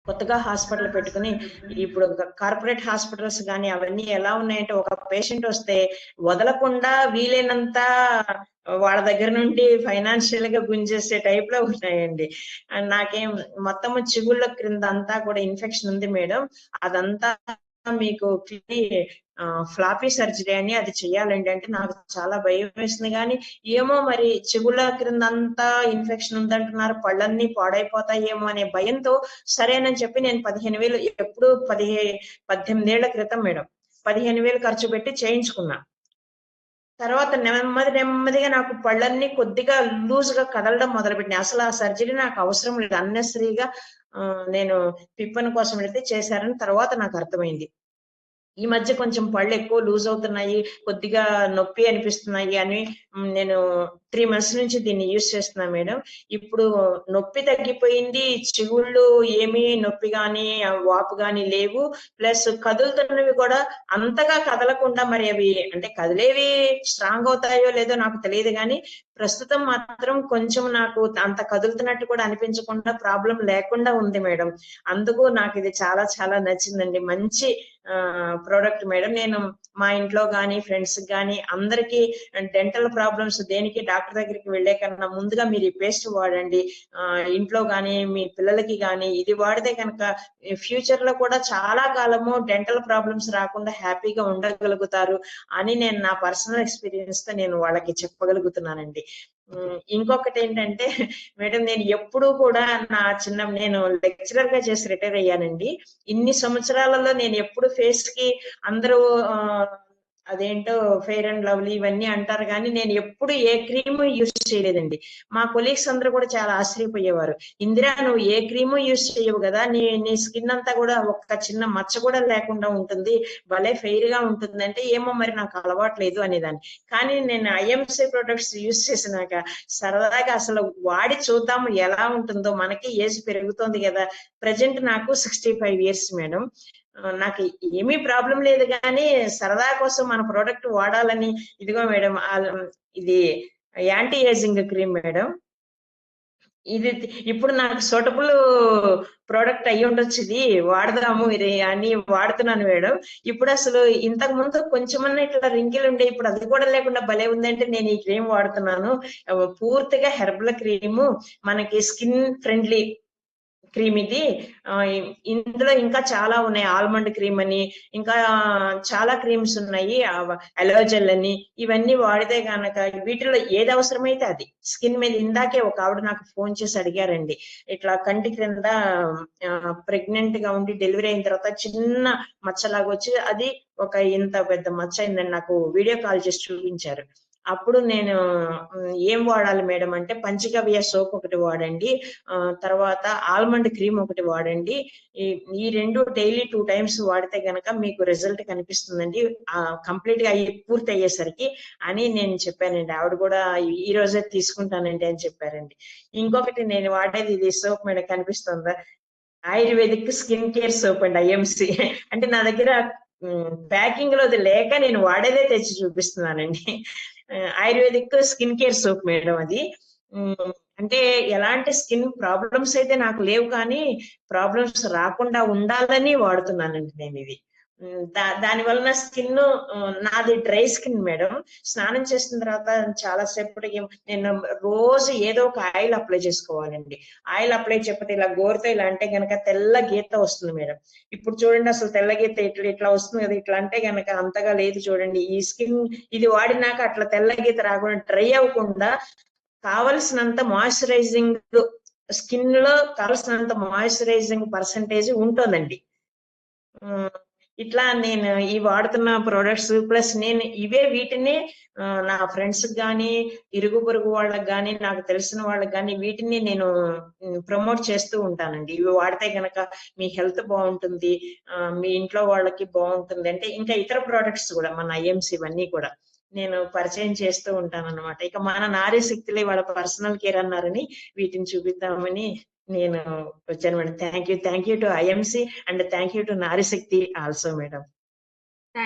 కొత్తగా హాస్పిటల్ పెట్టుకుని ఇప్పుడు కార్పొరేట్ హాస్పిటల్స్ గానీ అవన్నీ ఎలా ఉన్నాయంటే ఒక పేషెంట్ వస్తే వదలకుండా వీలైనంత వాళ్ళ దగ్గర నుండి ఫైనాన్షియల్ గా గుంజేసే టైప్ లో ఉన్నాయండి. నాకేం మొత్తము చిగుళ్ళ క్రింద అంతా కూడా ఇన్ఫెక్షన్ ఉంది మేడం. అదంతా మీకు ఫ్లాపీ సర్జరీ అని అది చెయ్యాలండి అంటే నాకు చాలా భయం వేసింది. కానీ ఏమో మరి చెవుల క్రింద అంతా ఇన్ఫెక్షన్ ఉందంటున్నారు, పళ్ళన్నీ పాడైపోతాయేమో అనే భయంతో సరేనని చెప్పి నేను 15,000 ఎప్పుడు 18 ఏళ్ల క్రితం మేడం 15,000 ఖర్చు పెట్టి చేయించుకున్నా. తర్వాత నెమ్మదిగా నాకు పళ్ళన్నీ కొద్దిగా లూజ్ గా కదలడం మొదలుపెట్టినాయి. అసలు ఆ సర్జరీ నాకు అవసరం లేదు, అన్నెసరీగా నేను పిప్పన్ కోసం వెళితే చేశారని తర్వాత నాకు అర్థమైంది. ఈ మధ్య కొంచెం పళ్ళు ఎక్కువ లూజ్ అవుతున్నాయి, కొద్దిగా నొప్పి అనిపిస్తున్నాయి అని నేను 3 మంత్స్ నుంచి దీన్ని యూజ్ చేస్తున్నా మేడం. ఇప్పుడు నొప్పి తగ్గిపోయింది. చిగుళ్ళు ఏమీ నొప్పి గాని, వాపు గాని లేవు. ప్లస్ కదులుతున్నవి కూడా అంతగా కదలకుండా, మరి అవి అంటే కదిలేవి స్ట్రాంగ్ అవుతాయో లేదో నాకు తెలియదు గానీ, ప్రస్తుతం మాత్రం కొంచెం నాకు అంత కదులుతున్నట్టు కూడా అనిపించకుండా ప్రాబ్లం లేకుండా ఉంది మేడం. అందుకు నాకు ఇది చాలా చాలా నచ్చిందండి. మంచి ప్రోడక్ట్ మేడం. నేను మా ఇంట్లో గానీ, ఫ్రెండ్స్ గానీ అందరికీ డెంటల్ ప్రాబ్లమ్స్ దేనికి డాక్టర్ దగ్గరికి వెళ్లే కన్నా ముందుగా మీరు ఈ పేస్ట్ వాడండి. ఇంట్లో గానీ, మీ పిల్లలకి గానీ ఇది వాడితే కనుక ఫ్యూచర్ లో కూడా చాలా కాలము డెంటల్ ప్రాబ్లమ్స్ రాకుండా హ్యాపీగా ఉండగలుగుతారు అని నేను నా పర్సనల్ ఎక్స్పీరియన్స్ తో నేను వాళ్ళకి చెప్పగలుగుతున్నానండి. ఇంకొకటి ఏంటంటే మేడం, నేను ఎప్పుడూ కూడా నేను లెక్చరర్ గా చేసి రిటైర్ అయ్యానండి. ఇన్ని సంవత్సరాలలో నేను ఎప్పుడు ఫేస్ కి అందరూ అదేంటో ఫెయిర్ అండ్ లవ్లీ ఇవన్నీ అంటారు కానీ నేను ఎప్పుడు ఏ క్రీమ్ యూజ్ చేయలేదండి. మా కొలీగ్స్ అందరూ కూడా చాలా ఆశ్చర్యపోయేవారు. ఇందిరా, నువ్వు ఏ క్రీము యూజ్ చేయవు కదా, నీ స్కిన్ అంతా కూడా ఒక్క చిన్న మచ్చ కూడా లేకుండా ఉంటుంది, భలే ఫెయిర్ గా ఉంటుంది అంటే, ఏమో మరి నాకు అలవాట్లేదు అనేదాన్ని. కానీ నేను ఐఎంసీ ప్రొడక్ట్స్ యూజ్ చేసినాక సరదాగా అసలు వాడి చూద్దాము ఎలా ఉంటుందో, మనకి ఏజ్ పెరుగుతోంది కదా. ప్రజెంట్ నాకు 65 ఇయర్స్ మేడం. నాకు ఏమీ ప్రాబ్లం లేదు కానీ సరదా కోసం మన ప్రోడక్ట్ వాడాలని, ఇదిగో మేడం ఇది యాంటీ ఏజింగ్ క్రీమ్ మేడం. ఇది ఇప్పుడు నాకు సూటబుల్ ప్రోడక్ట్ అయ్యి ఉండొచ్చు, ఇది వాడదాము ఇది అని వాడుతున్నాను మేడం. ఇప్పుడు అసలు ఇంతకు ముందు కొంచెమన్నా ఇట్లా రింకిలు ఉండే, ఇప్పుడు అది కూడా లేకుండా భలే ఉందంటే నేను ఈ క్రీమ్ వాడుతున్నాను. పూర్తిగా హెర్బల్ క్రీము, మనకి స్కిన్ ఫ్రెండ్లీ క్రీమ్ ఇది. ఇందులో ఇంకా చాలా ఉన్నాయి, ఆల్మండ్ క్రీమ్ అని, ఇంకా చాలా క్రీమ్స్ ఉన్నాయి, అలోజెల్ అని. ఇవన్నీ వాడితే కనుక వీటిలో ఏది అవసరమైతే అది స్కిన్ మీద. ఇందాకే ఒక ఆవిడ నాకు ఫోన్ చేసి అడిగారండి, ఇట్లా కంటి క్రింద ప్రెగ్నెంట్ గా ఉండి డెలివరీ అయిన తర్వాత చిన్న మచ్చలాగా వచ్చి అది ఒక ఇంత పెద్ద మచ్చ అయిందని నాకు వీడియో కాల్ చేసి చూపించారు. అప్పుడు నేను ఏం వాడాలి మేడం అంటే, పంచగవ్య సోప్ ఒకటి వాడండి, తర్వాత ఆల్మండ్ క్రీమ్ ఒకటి వాడండి. ఈ రెండు డైలీ 2 టైమ్స్ వాడితే గనక మీకు రిజల్ట్ కనిపిస్తుందండి కంప్లీట్ గా పూర్తి అయ్యేసరికి అని నేను చెప్పానండి. ఆవిడ కూడా ఈ రోజే తీసుకుంటానండి అని చెప్పారండి. ఇంకొకటి నేను వాడేది ఇది సోప్ మేడం, కనిపిస్తుందా, ఆయుర్వేదిక్ స్కిన్ కేర్ సోప్ అండి, ఐఎంసి. అంటే నా దగ్గర ప్యాకింగ్ లోది లేక నేను వాడేదే తెచ్చి చూపిస్తున్నానండి. Ayurvedic skin care soap madam అది. అంటే ఎలాంటి స్కిన్ ప్రాబ్లమ్స్ అయితే నాకు లేవు, కానీ ప్రాబ్లమ్స్ రాకుండా ఉండాలని వాడుతున్నానండి నేను ఇది. దాని వలన స్కిన్, నాది డ్రై స్కిన్ మేడం. స్నానం చేసిన తర్వాత చాలా సేపటికి నేను రోజు ఏదో ఒక ఆయిల్ అప్లై చేసుకోవాలండి. ఆయిల్ అప్లై చెప్పతే ఇలా గోరుతో ఇలా అంటే గనక తెల్ల గీత వస్తుంది మేడం. ఇప్పుడు చూడండి అసలు తెల్ల గీత ఇట్లా వస్తుంది కదా, ఇట్లా అంటే గనక అంతగా లేదు చూడండి. ఈ స్కిన్ ఇది వాడినాక అట్లా తెల్ల గీత రాకుండా, డ్రై అవ్వకుండా కావలసినంత మాయిశ్చరైజింగ్, స్కిన్ లో కావలసినంత మాయిశ్చరైజింగ్ పర్సంటేజ్ ఉంటుందండి. ఇట్లా నేను ఈ వాడుతున్న ప్రొడక్ట్స్ ప్లస్ నేను వీటిని నా ఫ్రెండ్స్ గానీ, ఇరుగు పొరుగు వాళ్ళకి గానీ, నాకు తెలిసిన వాళ్ళకి గానీ వీటిని నేను ప్రమోట్ చేస్తూ ఉంటానండి. ఇవి వాడితే గనక మీ హెల్త్ బాగుంటుంది, మీ ఇంట్లో వాళ్ళకి బాగుంటుంది అంటే, ఇంకా ఇతర ప్రొడక్ట్స్ కూడా మన ఐఎంసి ఇవన్నీ కూడా నేను పరిచయం చేస్తూ ఉంటాను అనమాట. ఇక మన నారీ శక్తిలే వాళ్ళ పర్సనల్ కేర్ అన్నారని వీటిని చూపిద్దామని నేను వచ్చాను madam. Thank you to IMC and thank you to Nari Shakti also madam.